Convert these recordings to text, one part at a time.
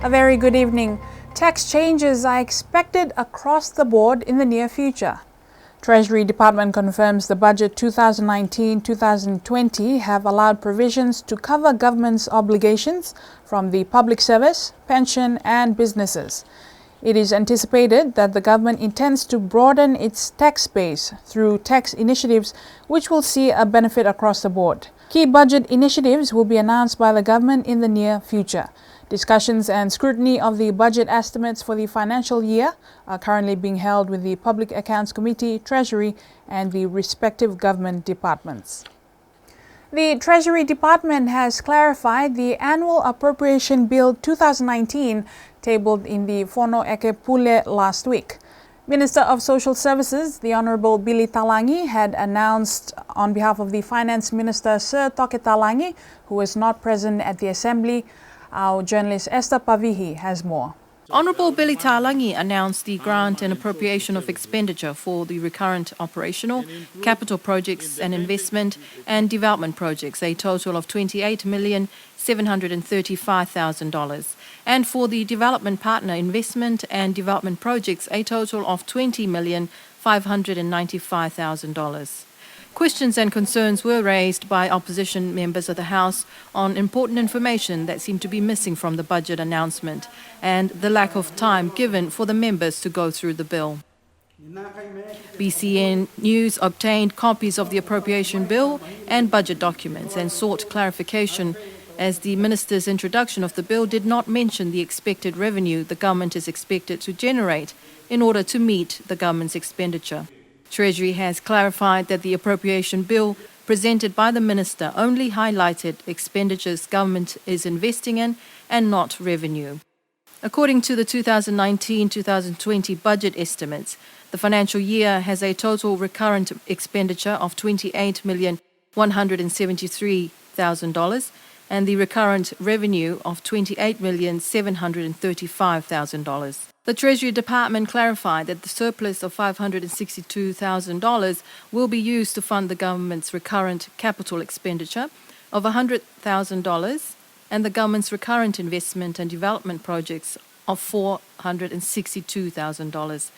A very good evening. Tax changes are expected across the board in the near future. Treasury Department confirms the budget 2019-2020 have allowed provisions to cover government's obligations from the public service, pension and businesses. It is anticipated that the government intends to broaden its tax base through tax initiatives which will see a benefit across the board. Key budget initiatives will be announced by the government in the near future. Discussions and scrutiny of the budget estimates for the financial year are currently being held with the Public Accounts Committee, Treasury and the respective government departments. The Treasury Department has clarified the Annual Appropriation Bill 2019 tabled in the Fono Eke Pule last week. Minister of Social Services, the Honourable Billy Talangi, had announced on behalf of the Finance Minister Sir Toke Talangi, who was not present at the Assembly. Our journalist Esther Pavihi has more. Honourable Billy Talangi announced the grant and appropriation of expenditure for the recurrent operational, capital projects and investment and development projects, a total of $28,735,000, and for the development partner investment and development projects, a total of $20,595,000. Questions and concerns were raised by opposition members of the House on important information that seemed to be missing from the budget announcement and the lack of time given for the members to go through the bill. BCN News obtained copies of the appropriation bill and budget documents and sought clarification as the minister's introduction of the bill did not mention the expected revenue the government is expected to generate in order to meet the government's expenditure. Treasury has clarified that the appropriation bill presented by the minister only highlighted expenditures government is investing in and not revenue. According to the 2019-2020 budget estimates, the financial year has a total recurrent expenditure of $28,173,000 and the recurrent revenue of $28,735,000. The Treasury Department clarified that the surplus of $562,000 will be used to fund the government's recurrent capital expenditure of $100,000 and the government's recurrent investment and development projects of $462,000.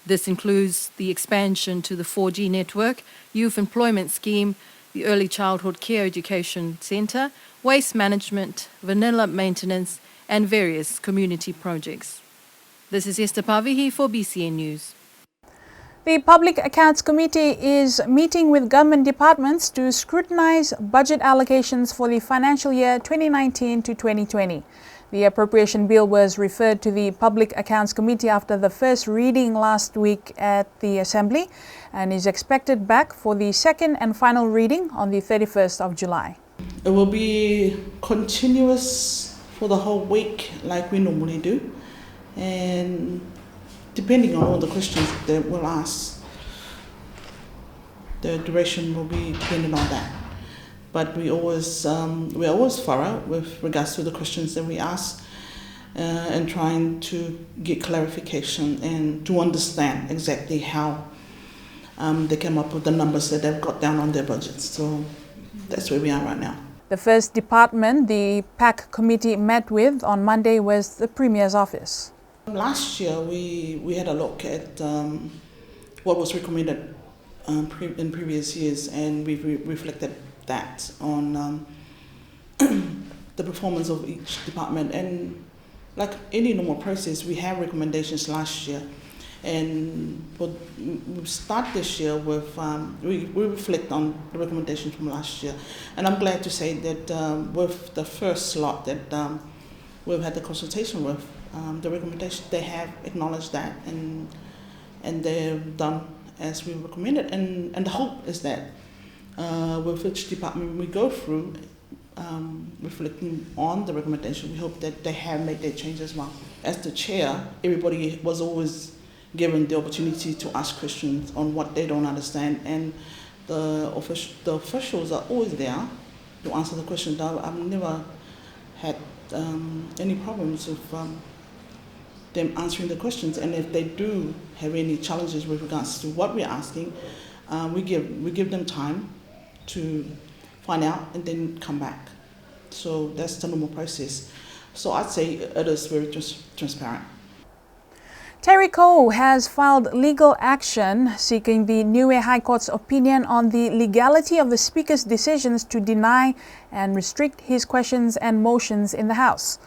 This includes the expansion to the 4G network, youth employment scheme, the Early Childhood Care Education Centre, waste management, vanilla maintenance, and various community projects. This is Esther Pavihi for BCN News. The Public Accounts Committee is meeting with government departments to scrutinise budget allocations for the financial year 2019 to 2020. The appropriation bill was referred to the Public Accounts Committee after the first reading last week at the Assembly and is expected back for the second and final reading on the 31st of July. It will be continuous for the whole week like we normally do. And depending on all the questions that we'll ask, the duration will be dependent on that. But we're always thorough with regards to the questions that we ask and trying to get clarification and to understand exactly how they came up with the numbers that they've got down on their budgets. So that's where we are right now. The first department the PAC committee met with on Monday was the Premier's office. Last year, we had a look at what was recommended in previous years, and we reflected that on the performance of each department. And like any normal process, we have recommendations last year, and we'll start this year with we reflect on the recommendations from last year. And I'm glad to say that with the first slot that we've had the consultation with, the recommendation, they have acknowledged that and they've done as we recommended. And the hope is that with each department we go through, reflecting on the recommendation, we hope that they have made their change as well. As the chair, everybody was always given the opportunity to ask questions on what they don't understand, and the officials are always there to answer the questions. I've never had any problems with them answering the questions, and if they do have any challenges with regards to what we're asking, we give them time to find out and then come back. So that's the normal process. So I'd say it is very transparent. Terry Koh has filed legal action seeking the Niue High Court's opinion on the legality of the Speaker's decisions to deny and restrict his questions and motions in the House.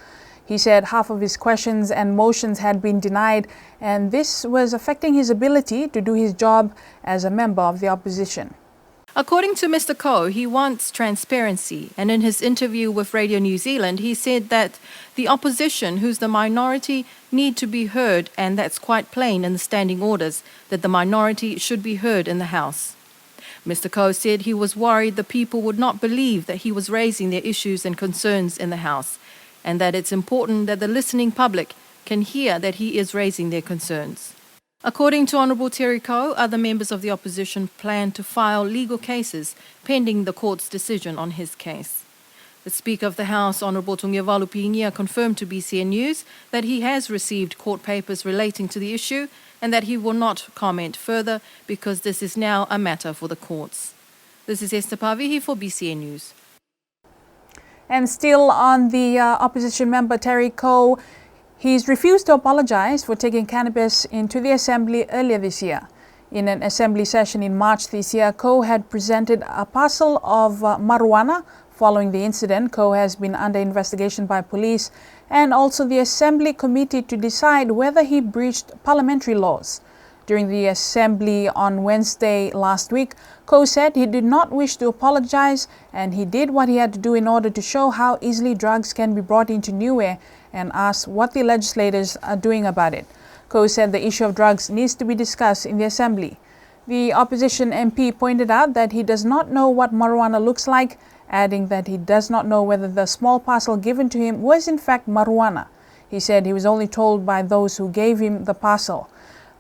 He said half of his questions and motions had been denied, and this was affecting his ability to do his job as a member of the opposition. According to Mr. Koh, he wants transparency, and in his interview with Radio New Zealand, he said that the opposition, who's the minority, need to be heard, and that's quite plain in the standing orders, that the minority should be heard in the House. Mr. Koh said he was worried the people would not believe that he was raising their issues and concerns in the House, and that it's important that the listening public can hear that he is raising their concerns. According to Honourable Terry Koh, other members of the opposition plan to file legal cases pending the court's decision on his case. The Speaker of the House, Honourable Tungiavalu Pingia, confirmed to BCN News that he has received court papers relating to the issue and that he will not comment further because this is now a matter for the courts. This is Esther Pavihi for BCN News. And still on the opposition member Terry Koh, he's refused to apologize for taking cannabis into the Assembly earlier this year. In an Assembly session in March this year, Koh had presented a parcel of marijuana. Following the incident, Koh has been under investigation by police and also the Assembly committee to decide whether he breached parliamentary laws. During the Assembly on Wednesday last week, Koh said he did not wish to apologize and he did what he had to do in order to show how easily drugs can be brought into Niue and asked what the legislators are doing about it. Koh said the issue of drugs needs to be discussed in the Assembly. The opposition MP pointed out that he does not know what marijuana looks like, adding that he does not know whether the small parcel given to him was in fact marijuana. He said he was only told by those who gave him the parcel.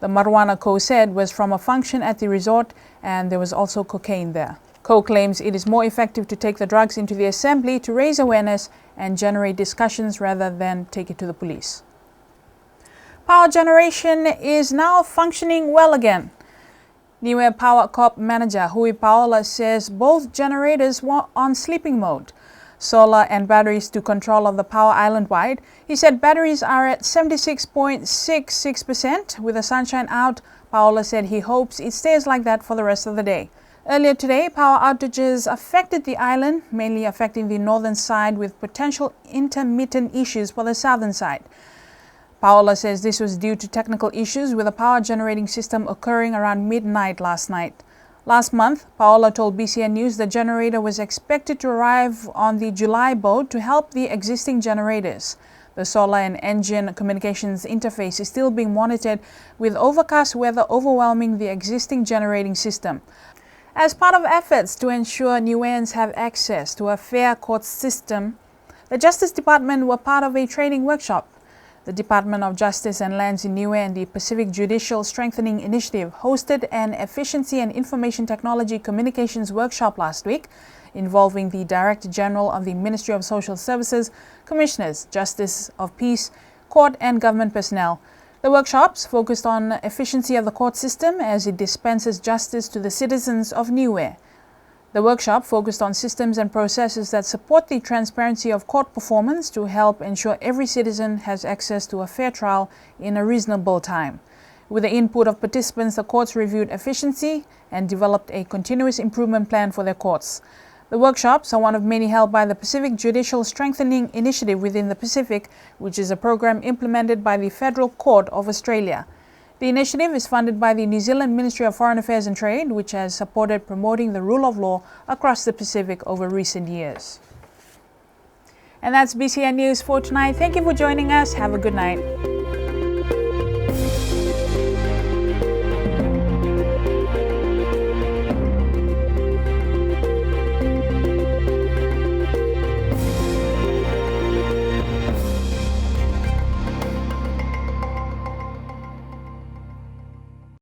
The marijuana, Koh said, was from a function at the resort and there was also cocaine there. Koh claims it is more effective to take the drugs into the Assembly to raise awareness and generate discussions rather than take it to the police. Power generation is now functioning well again. Niue Power Corp manager Hui Paola says both generators were on sleeping mode. Solar and batteries to control of the power island-wide. He said batteries are at 76.66% with the sunshine out. Paola said he hopes it stays like that for the rest of the day. Earlier today, power outages affected the island, mainly affecting the northern side with potential intermittent issues for the southern side. Paola says this was due to technical issues with the power generating system occurring around midnight last night. Last month, Paola told BCN News the generator was expected to arrive on the July boat to help the existing generators. The solar and engine communications interface is still being monitored with overcast weather overwhelming the existing generating system. As part of efforts to ensure Niueans have access to a fair court system, the Justice Department were part of a training workshop. The Department of Justice and Lands in Niue and the Pacific Judicial Strengthening Initiative hosted an Efficiency and Information Technology Communications workshop last week involving the Director General of the Ministry of Social Services, Commissioners, Justice of Peace, Court and Government personnel. The workshops focused on efficiency of the court system as it dispenses justice to the citizens of Niue. The workshop focused on systems and processes that support the transparency of court performance to help ensure every citizen has access to a fair trial in a reasonable time. With the input of participants, the courts reviewed efficiency and developed a continuous improvement plan for their courts. The workshops are one of many held by the Pacific Judicial Strengthening Initiative within the Pacific, which is a program implemented by the Federal Court of Australia. The initiative is funded by the New Zealand Ministry of Foreign Affairs and Trade, which has supported promoting the rule of law across the Pacific over recent years. And that's BCN News for tonight. Thank you for joining us. Have a good night.